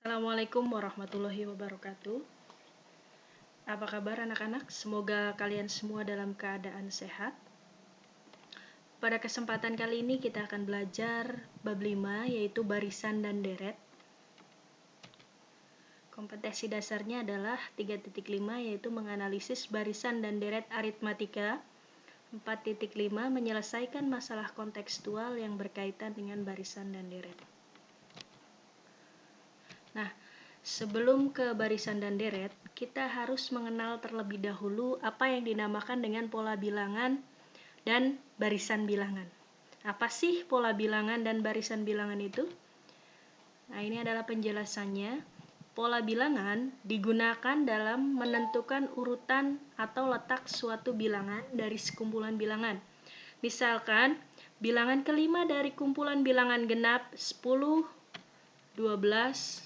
Assalamualaikum warahmatullahi wabarakatuh. Apa kabar anak-anak? Semoga kalian semua dalam keadaan sehat. Pada kesempatan kali ini kita akan belajar bab 5 yaitu barisan dan deret. Kompetensi dasarnya adalah 3.5 yaitu menganalisis barisan dan deret aritmatika. 4.5 menyelesaikan masalah kontekstual yang berkaitan dengan barisan dan deret. Nah, sebelum ke barisan dan deret, kita harus mengenal terlebih dahulu apa yang dinamakan dengan pola bilangan dan barisan bilangan. Apa sih pola bilangan dan barisan bilangan itu? Nah, ini adalah penjelasannya. Pola bilangan digunakan dalam menentukan urutan atau letak suatu bilangan dari sekumpulan bilangan. Misalkan, bilangan kelima dari kumpulan bilangan genap 10, 12,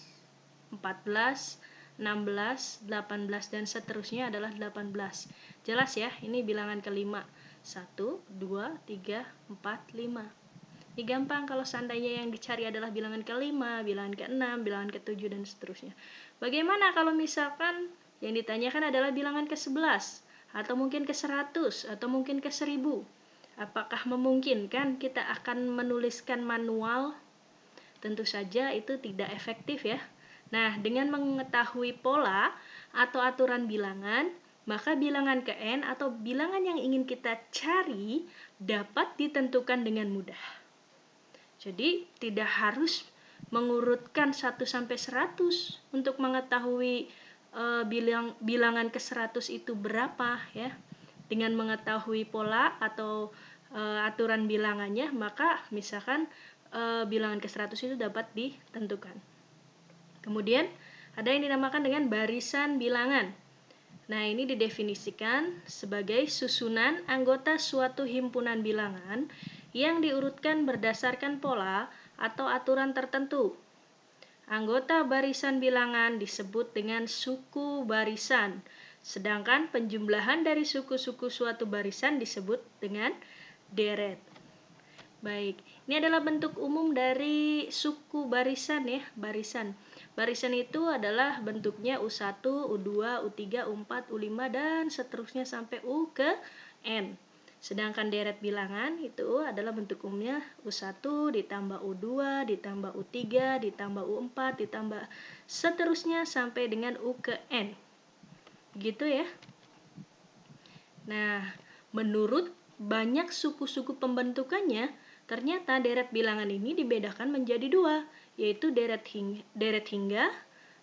14, 16, 18, dan seterusnya adalah 18. Jelas ya, ini bilangan kelima. 1, 2, 3, 4, 5. Ini gampang kalau seandainya yang dicari adalah bilangan kelima, bilangan keenam, bilangan ketujuh, dan seterusnya. Bagaimana kalau misalkan yang ditanyakan adalah bilangan ke-11, atau mungkin ke-100, atau mungkin ke-1000? Apakah memungkinkan kita akan menuliskan manual? Tentu saja itu tidak efektif ya. Nah, dengan mengetahui pola atau aturan bilangan, maka bilangan ke N atau bilangan yang ingin kita cari dapat ditentukan dengan mudah. Jadi, tidak harus mengurutkan 1 sampai 100 untuk mengetahui bilangan ke 100 itu berapa ya. Dengan mengetahui pola atau aturan bilangannya, maka misalkan bilangan ke 100 itu dapat ditentukan. Kemudian ada yang dinamakan dengan barisan bilangan. Nah, ini didefinisikan sebagai susunan anggota suatu himpunan bilangan yang diurutkan berdasarkan pola atau aturan tertentu. Anggota barisan bilangan disebut dengan suku barisan, sedangkan penjumlahan dari suku-suku suatu barisan disebut dengan deret. Baik, ini adalah bentuk umum dari suku barisan ya, barisan. Barisan itu adalah bentuknya U1, U2, U3, U4, U5, dan seterusnya sampai U ke N. Sedangkan deret bilangan itu adalah bentuk umumnya U1 ditambah U2 ditambah U3 ditambah U4 ditambah seterusnya sampai dengan U ke N. Gitu ya. Nah, menurut banyak suku-suku pembentukannya, ternyata deret bilangan ini dibedakan menjadi dua, yaitu deret hingga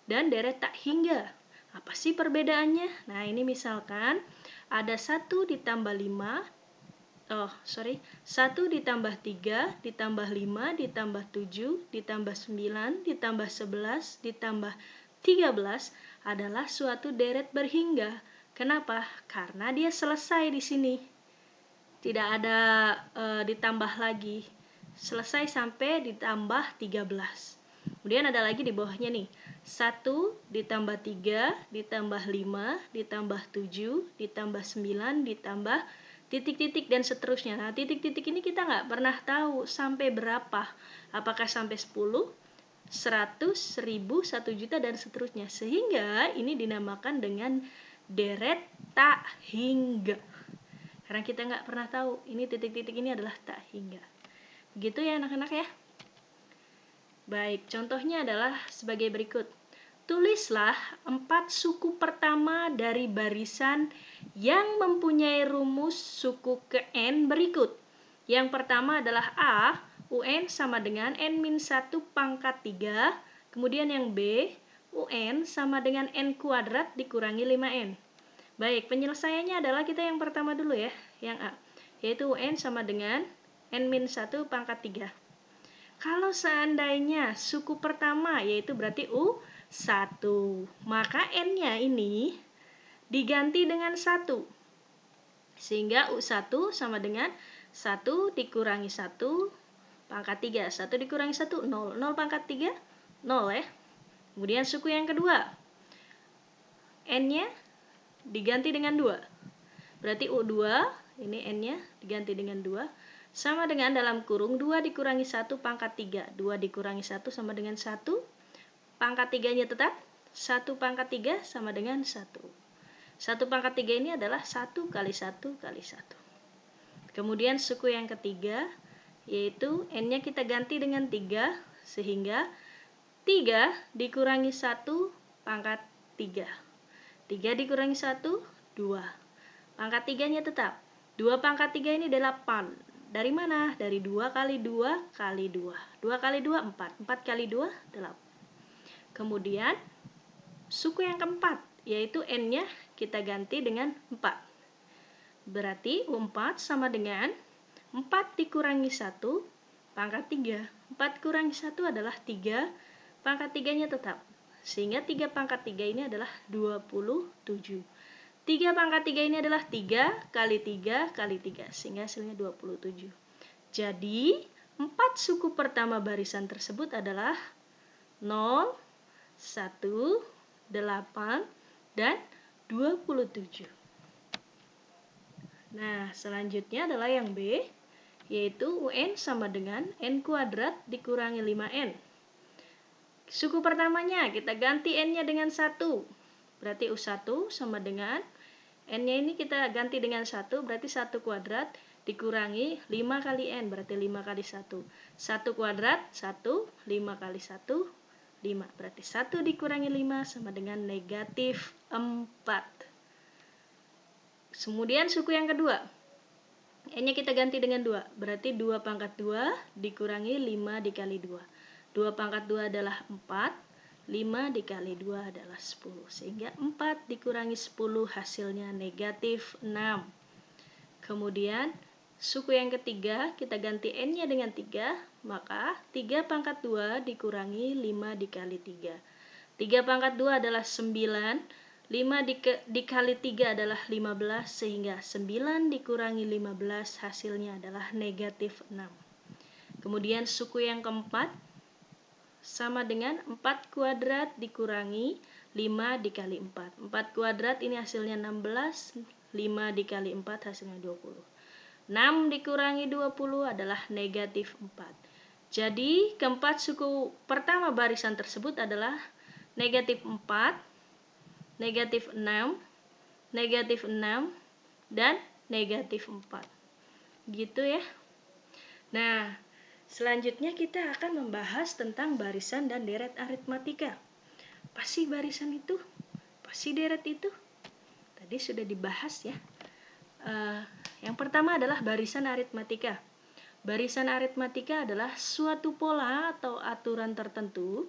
dan deret tak hingga. Apa sih perbedaannya? Nah, ini misalkan ada 1 ditambah 1 ditambah 3 ditambah 5 ditambah 7 ditambah 9 ditambah 11 ditambah 13 adalah suatu deret berhingga. Kenapa? Karena dia selesai di sini. Tidak ada ditambah lagi. Selesai sampai ditambah 13. Kemudian ada lagi di bawahnya nih. 1 ditambah 3 ditambah 5 ditambah 7 ditambah 9 ditambah titik-titik dan seterusnya. Nah, titik-titik ini kita nggak pernah tahu sampai berapa. Apakah sampai 10, 100, 1000, 1 juta, dan seterusnya. Sehingga ini dinamakan dengan deret tak hingga. Karena kita nggak pernah tahu ini titik-titik ini adalah tak hingga. Begitu ya anak-anak ya. Baik, contohnya adalah sebagai berikut. Tulislah 4 suku pertama dari barisan yang mempunyai rumus suku ke N berikut. Yang pertama adalah A, UN sama dengan N-1 pangkat 3. Kemudian yang B, UN sama dengan N kuadrat dikurangi 5N. Baik, penyelesaiannya adalah kita yang pertama dulu ya, yang A, yaitu UN sama dengan N-1 pangkat 3. Kalau seandainya suku pertama yaitu berarti U1, maka N-nya ini diganti dengan 1. Sehingga U1 sama dengan 1 dikurangi 1 pangkat 3. 1 dikurangi 1, 0. 0 pangkat 3, 0 ya. Kemudian suku yang kedua, N-nya diganti dengan 2. Berarti U2, ini N-nya diganti dengan 2. Sama dengan dalam kurung 2 dikurangi 1 pangkat 3. 2 dikurangi 1 sama dengan 1 pangkat 3-nya tetap. 1 pangkat 3 sama dengan 1. 1 pangkat 3 ini adalah 1 kali 1 kali 1. Kemudian suku yang ketiga, yaitu N-nya kita ganti dengan 3, sehingga 3 dikurangi 1 pangkat 3. 3 dikurangi 1, 2. Pangkat 3-nya tetap. 2 pangkat 3 ini 8. Dari mana? Dari 2 kali 2 kali 2. 2 kali 2, 4. 4 kali 2, 8. Kemudian, suku yang keempat, yaitu N-nya kita ganti dengan 4. Berarti U4 sama dengan 4 dikurangi 1 pangkat 3. 4 kurangi 1 adalah 3, pangkat 3-nya tetap. Sehingga 3 pangkat 3 ini adalah 27. 3 pangkat 3 ini adalah 3 kali 3 kali 3, sehingga hasilnya 27. Jadi, 4 suku pertama barisan tersebut adalah 0, 1, 8, dan 27. Nah, selanjutnya adalah yang B, yaitu UN sama dengan N kuadrat dikurangi 5N. Suku pertamanya kita ganti N-nya dengan 1. Berarti U1 sama dengan N-nya ini kita ganti dengan 1, berarti 1 kuadrat dikurangi 5 kali N, berarti 5 kali 1. 1 kuadrat, 1, 5 kali 1, 5. Berarti 1 dikurangi 5 sama dengan negatif 4. Kemudian suku yang kedua, N-nya kita ganti dengan 2, berarti 2 pangkat 2 dikurangi 5 dikali 2. 2 pangkat 2 adalah 4, 5 dikali 2 adalah 10. Sehingga 4 dikurangi 10 hasilnya negatif 6. Kemudian suku yang ketiga kita ganti N-nya dengan 3, maka 3 pangkat 2 dikurangi 5 dikali 3. 3 pangkat 2 adalah 9, 5 dikali 3 adalah 15, sehingga 9 dikurangi 15 hasilnya adalah negatif 6. Kemudian suku yang keempat sama dengan 4 kuadrat dikurangi 5 dikali 4. 4 kuadrat ini hasilnya 16, 5 dikali 4 hasilnya 20. 6 dikurangi 20 adalah negatif 4. Jadi keempat suku pertama barisan tersebut adalah negatif 4, negatif 6, negatif 6, dan negatif 4. Gitu ya. Nah, selanjutnya kita akan membahas tentang barisan dan deret aritmatika. Apa sih barisan itu? Apa sih deret itu? Tadi sudah dibahas ya. Yang pertama adalah barisan aritmatika. Barisan aritmatika adalah suatu pola atau aturan tertentu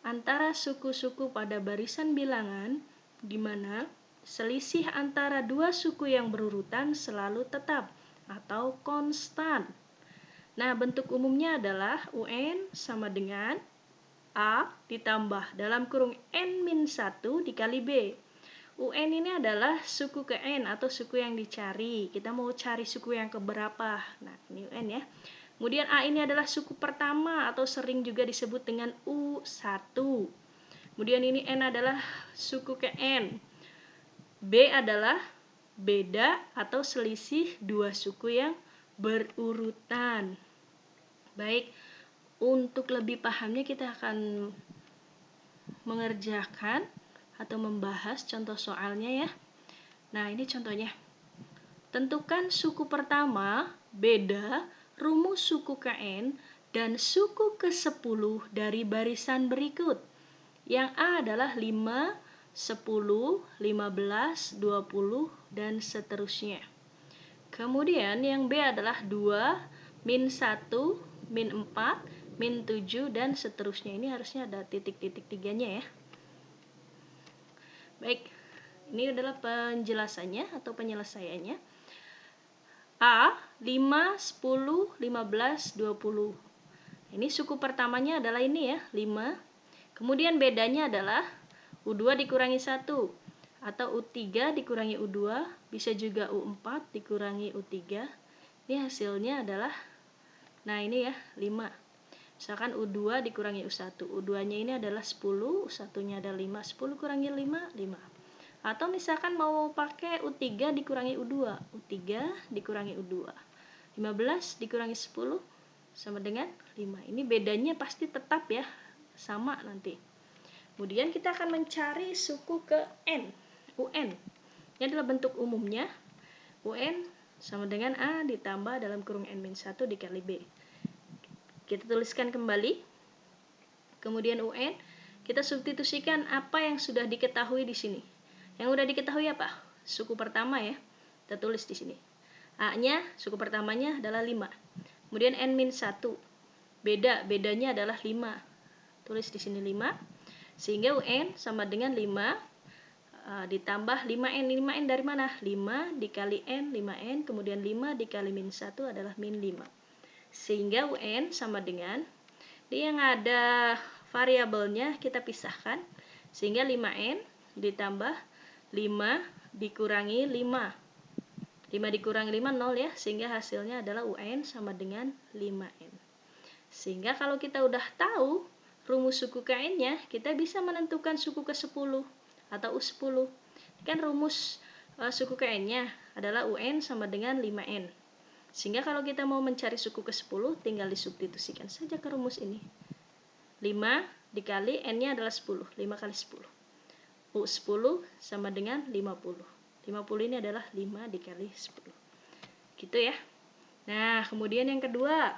antara suku-suku pada barisan bilangan di mana selisih antara dua suku yang berurutan selalu tetap atau konstan. Nah, bentuk umumnya adalah UN sama dengan A ditambah dalam kurung N-1 dikali B. UN ini adalah suku ke N atau suku yang dicari. Kita mau cari suku yang keberapa. Nah, ini UN ya. Kemudian A ini adalah suku pertama atau sering juga disebut dengan U1. Kemudian ini N adalah suku ke N. B adalah beda atau selisih dua suku yang berurutan. Baik, untuk lebih pahamnya kita akan mengerjakan atau membahas contoh soalnya ya. Nah, ini contohnya. Tentukan suku pertama, beda, rumus suku KN, dan suku ke-10 dari barisan berikut. Yang A adalah 5, 10, 15, 20, dan seterusnya. Kemudian yang B adalah 2, min 1, min 4, min 7, dan seterusnya. Ini harusnya ada titik-titik tiganya ya. Baik, ini adalah penjelasannya atau penyelesaiannya. A, 5, 10, 15, 20. Ini suku pertamanya adalah ini ya, 5. Kemudian bedanya adalah U2 dikurangi 1 atau U3 dikurangi U2, bisa juga U4 dikurangi U3. Ini hasilnya adalah, nah ini ya, 5. Misalkan U2 dikurangi U1. U2-nya ini adalah 10, U1-nya ada 5. 10 kurangi 5, 5. Atau misalkan mau pakai U3 dikurangi U2. U3 dikurangi U2. 15 dikurangi 10 sama dengan 5. Ini bedanya pasti tetap ya, sama nanti. Kemudian kita akan mencari suku ke N, UN. Ini adalah bentuk umumnya. UN sama dengan A ditambah dalam kurung N-1 dikali B. Kita tuliskan kembali. Kemudian UN, kita substitusikan apa yang sudah diketahui di sini. Yang sudah diketahui apa? Suku pertama ya. Kita tulis di sini. A-nya, suku pertamanya adalah 5. Kemudian N-1. Bedanya adalah 5. Tulis di sini 5. Sehingga UN sama dengan 5 ditambah 5N. 5N dari mana? 5 dikali N, 5N. Kemudian 5 dikali min 1 adalah min 5. Sehingga UN sama dengan, dia yang ada variabelnya kita pisahkan. Sehingga 5N ditambah 5 dikurangi 5. 5 dikurangi 5, 0 ya. Sehingga hasilnya adalah UN sama dengan 5N. Sehingga kalau kita udah tahu rumus suku ke N-nya, kita bisa menentukan suku ke-10 atau U10. Kan rumus suku ke N-nya adalah UN sama dengan 5N. Sehingga kalau kita mau mencari suku ke-10, tinggal disubstitusikan saja ke rumus ini. 5 dikali N-nya adalah 10. 5 kali 10. U10 sama dengan 50. 50 ini adalah 5 dikali 10. Gitu ya. Nah, kemudian yang kedua.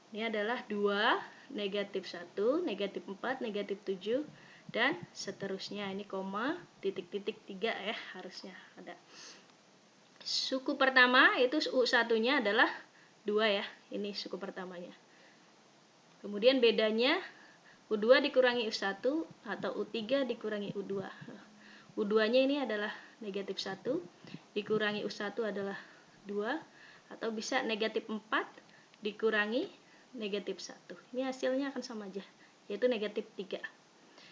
Ini adalah 2, negatif 1, negatif 4, negatif 7, dan seterusnya. Ini koma, titik-titik 3 ya, harusnya ada. Suku pertama itu U1-nya adalah 2 ya. Ini suku pertamanya. Kemudian bedanya U2 dikurangi U1 atau U3 dikurangi U2. U2-nya ini adalah negatif 1, dikurangi U1 adalah 2, atau bisa negatif 4 dikurangi negatif 1. Ini hasilnya akan sama aja, yaitu negatif 3.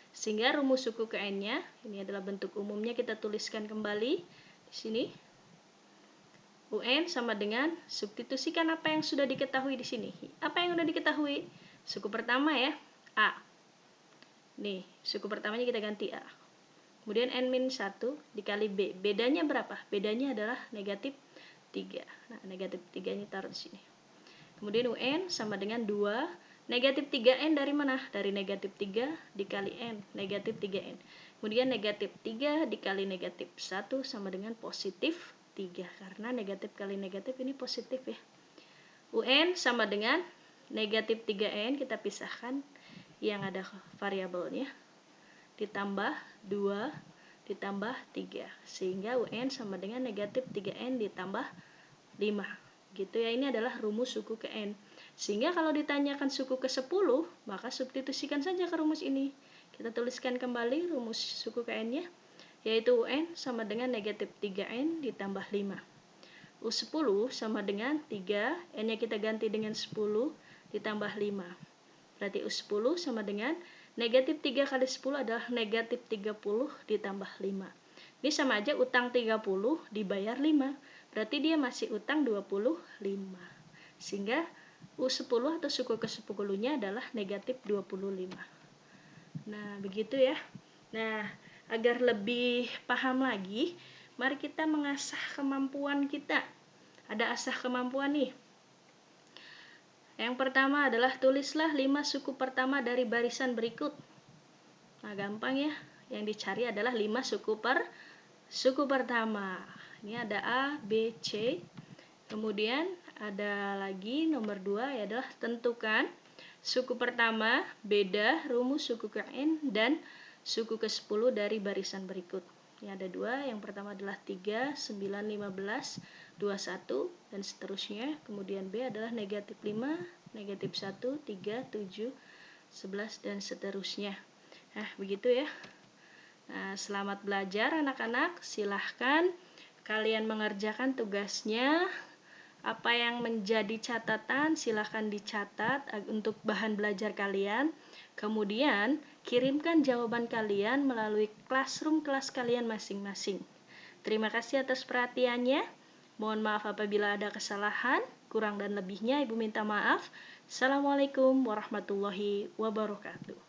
Sehingga rumus suku ke N-nya, ini adalah bentuk umumnya, kita tuliskan kembali di sini. UN sama dengan, substitusikan apa yang sudah diketahui di sini. Apa yang sudah diketahui? Suku pertama ya, A. Nih, suku pertamanya kita ganti A. Kemudian N-1 dikali B. Bedanya berapa? Bedanya adalah negatif 3. Nah, negatif 3 ini taruh di sini. Kemudian UN sama dengan 2. Negatif 3N dari mana? Dari negatif 3 dikali N. Negatif 3N. Kemudian negatif 3 dikali negatif 1 sama dengan positif 3. Karena negatif kali negatif ini positif ya. UN sama dengan negatif 3N, kita pisahkan yang ada variabelnya, ditambah 2 ditambah 3. Sehingga UN sama dengan negatif 3N ditambah 5. Gitu ya, ini adalah rumus suku ke N. Sehingga kalau ditanyakan suku ke 10, maka substitusikan saja ke rumus ini. Kita tuliskan kembali rumus suku ke N-nya, yaitu UN sama dengan negatif 3N ditambah 5. U10 sama dengan 3, N-nya kita ganti dengan 10 ditambah 5. Berarti U10 sama dengan negatif 3 kali 10 adalah negatif 30 ditambah 5. Ini sama aja utang 30 dibayar 5. Berarti dia masih utang 25. Sehingga U10 atau suku ke-10-nya adalah negatif 25. Nah, begitu ya. Nah, agar lebih paham lagi, mari kita mengasah kemampuan kita. Ada asah kemampuan nih. Yang pertama adalah tulislah 5 suku pertama dari barisan berikut. Nah, gampang ya. Yang dicari adalah 5 suku pertama. Ini ada A, B, C. Kemudian ada lagi nomor 2 adalah tentukan suku pertama, beda, rumus suku ke N, dan suku ke-10 dari barisan berikut. Ini ada 2, yang pertama adalah 3, 9, 15, 21, dan seterusnya. Kemudian B adalah negatif 5, negatif 1, 3, 7, 11, dan seterusnya. Nah, begitu ya. Nah, selamat belajar anak-anak. Silahkan kalian mengerjakan tugasnya. Apa yang menjadi catatan silahkan dicatat untuk bahan belajar kalian. Kemudian kirimkan jawaban kalian melalui classroom kelas kalian masing-masing. Terima kasih atas perhatiannya. Mohon maaf apabila ada kesalahan. Kurang dan lebihnya Ibu minta maaf. Assalamualaikum warahmatullahi wabarakatuh.